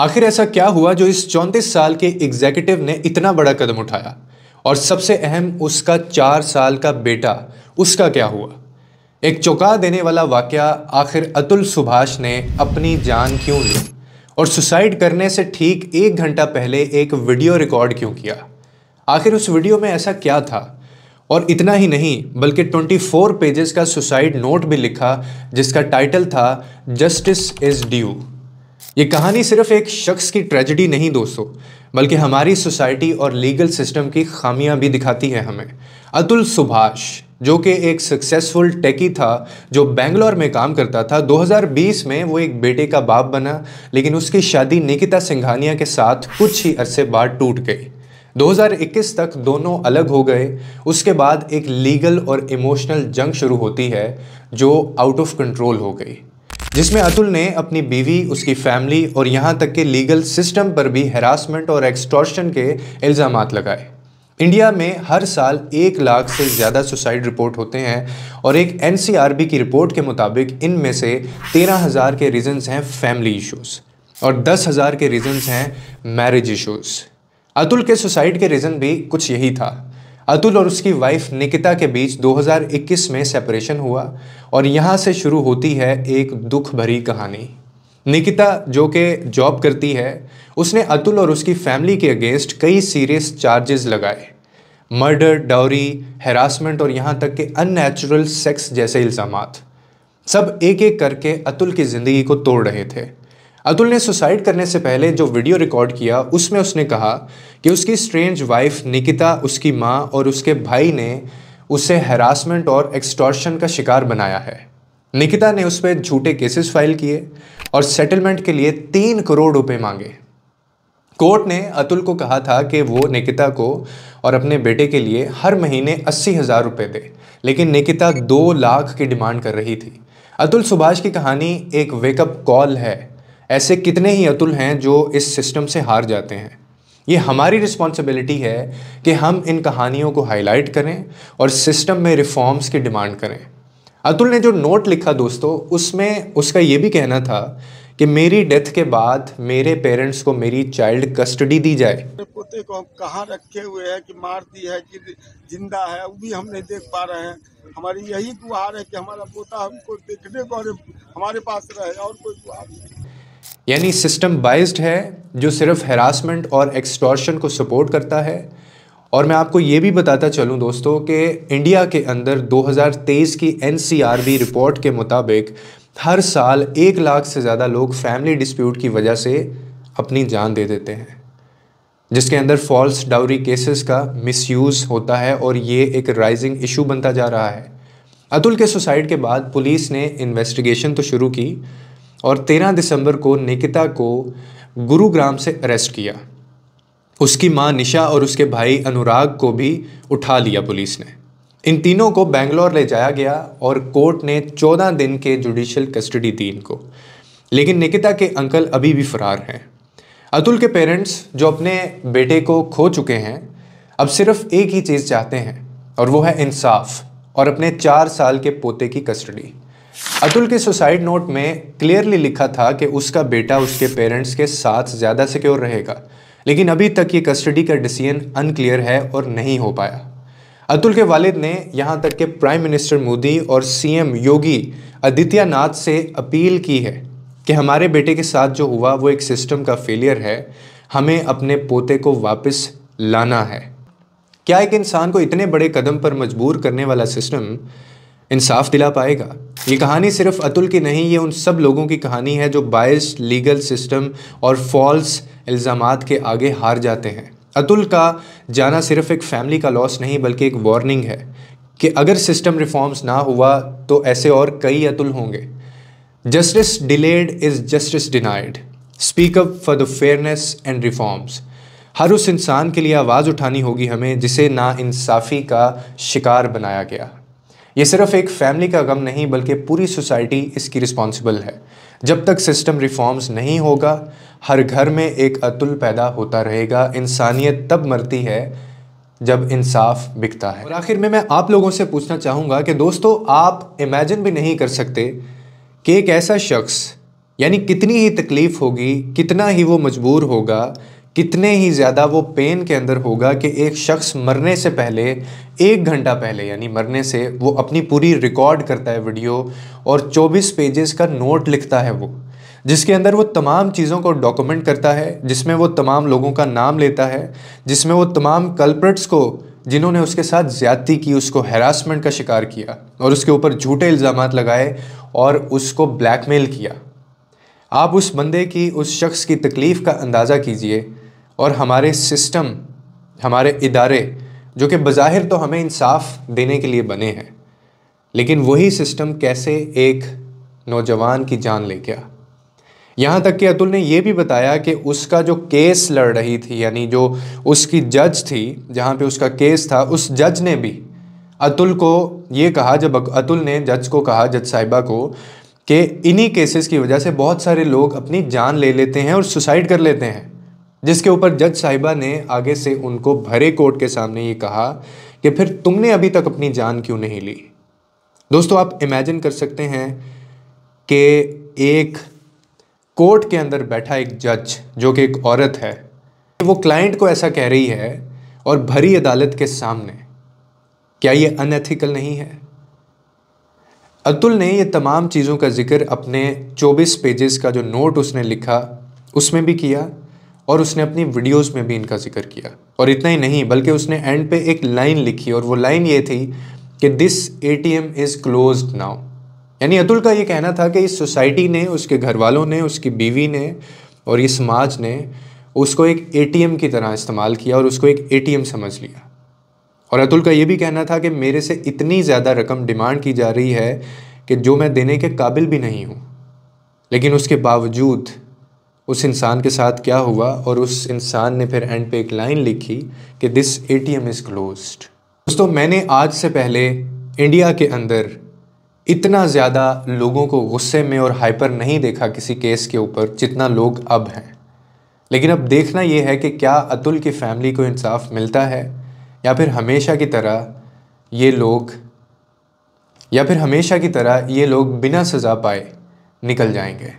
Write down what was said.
आखिर ऐसा क्या हुआ जो इस 34 साल के एग्जीक्यूटिव ने इतना बड़ा कदम उठाया? और सबसे अहम, उसका 4 साल का बेटा, उसका क्या हुआ? एक चौंका देने वाला वाकया, आखिर अतुल सुभाष ने अपनी जान क्यों ली? और सुसाइड करने से ठीक 1 घंटा पहले एक वीडियो रिकॉर्ड क्यों किया? आखिर उस वीडियो में ऐसा क्या था? और इतना ही नहीं, बल्कि 24 पेजेस का सुसाइड नोट भी लिखा, जिसका टाइटल था जस्टिस इज ड्यू। ये कहानी सिर्फ एक शख्स की ट्रेजेडी नहीं दोस्तों, बल्कि हमारी सोसाइटी और लीगल सिस्टम की खामियां भी दिखाती है हमें। अतुल सुभाष, जो कि एक सक्सेसफुल टेकी था, जो बेंगलोर में काम करता था, 2020 में वो एक बेटे का बाप बना, लेकिन उसकी शादी निकिता सिंघानिया के साथ कुछ ही अरसे बाद टूट गई। 2021 तक दोनों अलग हो गए। उसके बाद एक लीगल और इमोशनल जंग शुरू होती है जो आउट ऑफ कंट्रोल हो गई, जिसमें अतुल ने अपनी बीवी, उसकी फैमिली और यहाँ तक कि लीगल सिस्टम पर भी हैरासमेंट और एक्सटॉर्शन के इल्ज़ामात लगाए। इंडिया में हर साल 1 लाख से ज़्यादा सुसाइड रिपोर्ट होते हैं और एक एनसीआरबी की रिपोर्ट के मुताबिक इनमें से 13,000 के रीजंस हैं फैमिली इश्यूज़ और 10,000 के रीजंस हैं मैरिज इश्यूज़। अतुल के सुसाइड के रीज़न भी कुछ यही था। अतुल और उसकी वाइफ निकिता के बीच 2021 में सेपरेशन हुआ और यहाँ से शुरू होती है एक दुख भरी कहानी। निकिता, जो कि जॉब करती है, उसने अतुल और उसकी फैमिली के अगेंस्ट कई सीरियस चार्जेस लगाए। मर्डर, डाउरी, हैरासमेंट और यहाँ तक कि अननेचुरल सेक्स जैसे इल्ज़ामात, सब एक एक करके अतुल की ज़िंदगी को तोड़ रहे थे। अतुल ने सुसाइड करने से पहले जो वीडियो रिकॉर्ड किया, उसमें उसने कहा कि उसकी स्ट्रेंज वाइफ निकिता, उसकी माँ और उसके भाई ने उसे हैरासमेंट और एक्सटॉर्शन का शिकार बनाया है। निकिता ने उस पर झूठे केसेस फाइल किए और सेटलमेंट के लिए 3 करोड़ रुपए मांगे। कोर्ट ने अतुल को कहा था कि वो निकिता को और अपने बेटे के लिए हर महीने 80,000 रुपये दे, लेकिन निकिता 2 लाख की डिमांड कर रही थी। अतुल सुभाष की कहानी एक वेकअप कॉल है। ऐसे कितने ही अतुल हैं जो इस सिस्टम से हार जाते हैं। ये हमारी रिस्पॉन्सिबिलिटी है कि हम इन कहानियों को हाईलाइट करें और सिस्टम में रिफॉर्म्स की डिमांड करें। अतुल ने जो नोट लिखा दोस्तों, उसमें उसका ये भी कहना था कि मेरी डेथ के बाद मेरे पेरेंट्स को मेरी चाइल्ड कस्टडी दी जाए। पोते को हम कहाँ रखे हुए हैं, कि मार दी है कि जिंदा है, वो भी हम नहीं देख पा रहे हैं। हमारी यही गुहार है कि हमारा पोता हमको देखने को और हमारे पास रहे, और कोई गुहार नहीं। यानी सिस्टम बाइज्ड है, जो सिर्फ हैरासमेंट और एक्सटॉर्शन को सपोर्ट करता है। और मैं आपको ये भी बताता चलूँ दोस्तों कि इंडिया के अंदर 2023 की एनसीआरबी रिपोर्ट के मुताबिक हर साल 1 लाख से ज़्यादा लोग फैमिली डिस्प्यूट की वजह से अपनी जान दे देते हैं, जिसके अंदर फॉल्स डाउरी केसेस का मिसयूज़ होता है और ये एक राइजिंग इशू बनता जा रहा है। अतुल के सुसाइड के बाद पुलिस ने इन्वेस्टिगेशन तो शुरू की और 13 दिसंबर को निकिता को गुरुग्राम से अरेस्ट किया। उसकी मां निशा और उसके भाई अनुराग को भी उठा लिया पुलिस ने। इन तीनों को बेंगलोर ले जाया गया और कोर्ट ने 14 दिन के जुडिशियल कस्टडी दी इनको। लेकिन निकिता के अंकल अभी भी फरार हैं। अतुल के पेरेंट्स, जो अपने बेटे को खो चुके हैं, अब सिर्फ एक ही चीज़ चाहते हैं और वो है इंसाफ और अपने 4 साल के पोते की कस्टडी। अतुल के सुसाइड नोट में क्लियरली लिखा था कि उसका बेटा उसके पेरेंट्स के साथ ज़्यादा सिक्योर रहेगा, लेकिन अभी तक ये कस्टडी का डिसीजन अनक्लियर है और नहीं हो पाया। अतुल के वालिद ने यहाँ तक कि प्राइम मिनिस्टर मोदी और सीएम योगी आदित्यनाथ से अपील की है कि हमारे बेटे के साथ जो हुआ वो एक सिस्टम का फेलियर है, हमें अपने पोते को वापस लाना है। क्या एक इंसान को इतने बड़े कदम पर मजबूर करने वाला सिस्टम इंसाफ दिला पाएगा? ये कहानी सिर्फ अतुल की नहीं, ये उन सब लोगों की कहानी है जो बायस्ड लीगल सिस्टम और फॉल्स इल्ज़ामात के आगे हार जाते हैं। अतुल का जाना सिर्फ एक फैमिली का लॉस नहीं, बल्कि एक वार्निंग है कि अगर सिस्टम रिफॉर्म्स ना हुआ तो ऐसे और कई अतुल होंगे। Justice delayed is justice denied. Speak up for the fairness and reforms. हर उस इंसान के लिए आवाज़ उठानी होगी हमें जिसे नाइंसाफ़ी का शिकार बनाया गया। ये सिर्फ एक फैमिली का गम नहीं, बल्कि पूरी सोसाइटी इसकी रिस्पॉन्सिबल है। जब तक सिस्टम रिफॉर्म्स नहीं होगा, हर घर में एक अतुल पैदा होता रहेगा। इंसानियत तब मरती है जब इंसाफ बिकता है। और आखिर में मैं आप लोगों से पूछना चाहूँगा कि दोस्तों, आप इमेजिन भी नहीं कर सकते कि एक ऐसा शख्स यानी कितनी ही तकलीफ़ होगी, कितना ही वो मजबूर होगा, कितने ही ज़्यादा वो पेन के अंदर होगा कि एक शख्स मरने से पहले 1 घंटा पहले यानी मरने से वो अपनी पूरी रिकॉर्ड करता है वीडियो और 24 पेजेस का नोट लिखता है वो, जिसके अंदर वो तमाम चीज़ों को डॉक्यूमेंट करता है, जिसमें वो तमाम लोगों का नाम लेता है, जिसमें वो तमाम कल्प्रिट्स को जिन्होंने उसके साथ ज़्यादती की, उसको हैरासमेंट का शिकार किया और उसके ऊपर झूठे इल्ज़ामात लगाए और उसको ब्लैकमेल किया। आप उस बंदे की, उस शख्स की तकलीफ़ का अंदाज़ा कीजिए और हमारे सिस्टम, हमारे इदारे जो कि बज़ाहिर तो हमें इंसाफ देने के लिए बने हैं, लेकिन वही सिस्टम कैसे एक नौजवान की जान ले गया। यहाँ तक कि अतुल ने यह भी बताया कि उसका जो केस लड़ रही थी, यानी जो उसकी जज थी जहाँ पे उसका केस था, उस जज ने भी अतुल को ये कहा, जब अतुल ने जज को कहा, जज साहिबा को, कि इन्हीं केसेस की वजह से बहुत सारे लोग अपनी जान ले लेते हैं और सुसाइड कर लेते हैं, जिसके ऊपर जज साहिबा ने आगे से उनको भरे कोर्ट के सामने ये कहा कि फिर तुमने अभी तक अपनी जान क्यों नहीं ली। दोस्तों, आप इमेजिन कर सकते हैं कि एक कोर्ट के अंदर बैठा एक जज जो कि एक औरत है, वो क्लाइंट को ऐसा कह रही है और भरी अदालत के सामने, क्या ये अनएथिकल नहीं है? अतुल ने ये तमाम चीज़ों का जिक्र अपने 24 पेजेस का जो नोट उसने लिखा उसमें भी किया और उसने अपनी वीडियोस में भी इनका जिक्र किया। और इतना ही नहीं, बल्कि उसने एंड पे एक लाइन लिखी और वो लाइन ये थी कि this ATM is closed now. यानी अतुल का ये कहना था कि इस सोसाइटी ने, उसके घर वालों ने, उसकी बीवी ने और ये समाज ने उसको एक ATM की तरह इस्तेमाल किया और उसको एक ATM समझ लिया। और अतुल का ये भी कहना था कि मेरे से इतनी ज़्यादा रकम डिमांड की जा रही है कि जो मैं देने के काबिल भी नहीं हूँ। लेकिन उसके बावजूद उस इंसान के साथ क्या हुआ, और उस इंसान ने फिर एंड पे एक लाइन लिखी कि दिस ATM इज़ क्लोज्ड। दोस्तों, मैंने आज से पहले इंडिया के अंदर इतना ज़्यादा लोगों को गुस्से में और हाइपर नहीं देखा किसी केस के ऊपर जितना लोग अब हैं। लेकिन अब देखना ये है कि क्या अतुल की फैमिली को इंसाफ मिलता है या फिर हमेशा की तरह ये लोग बिना सज़ा पाए निकल जाएंगे।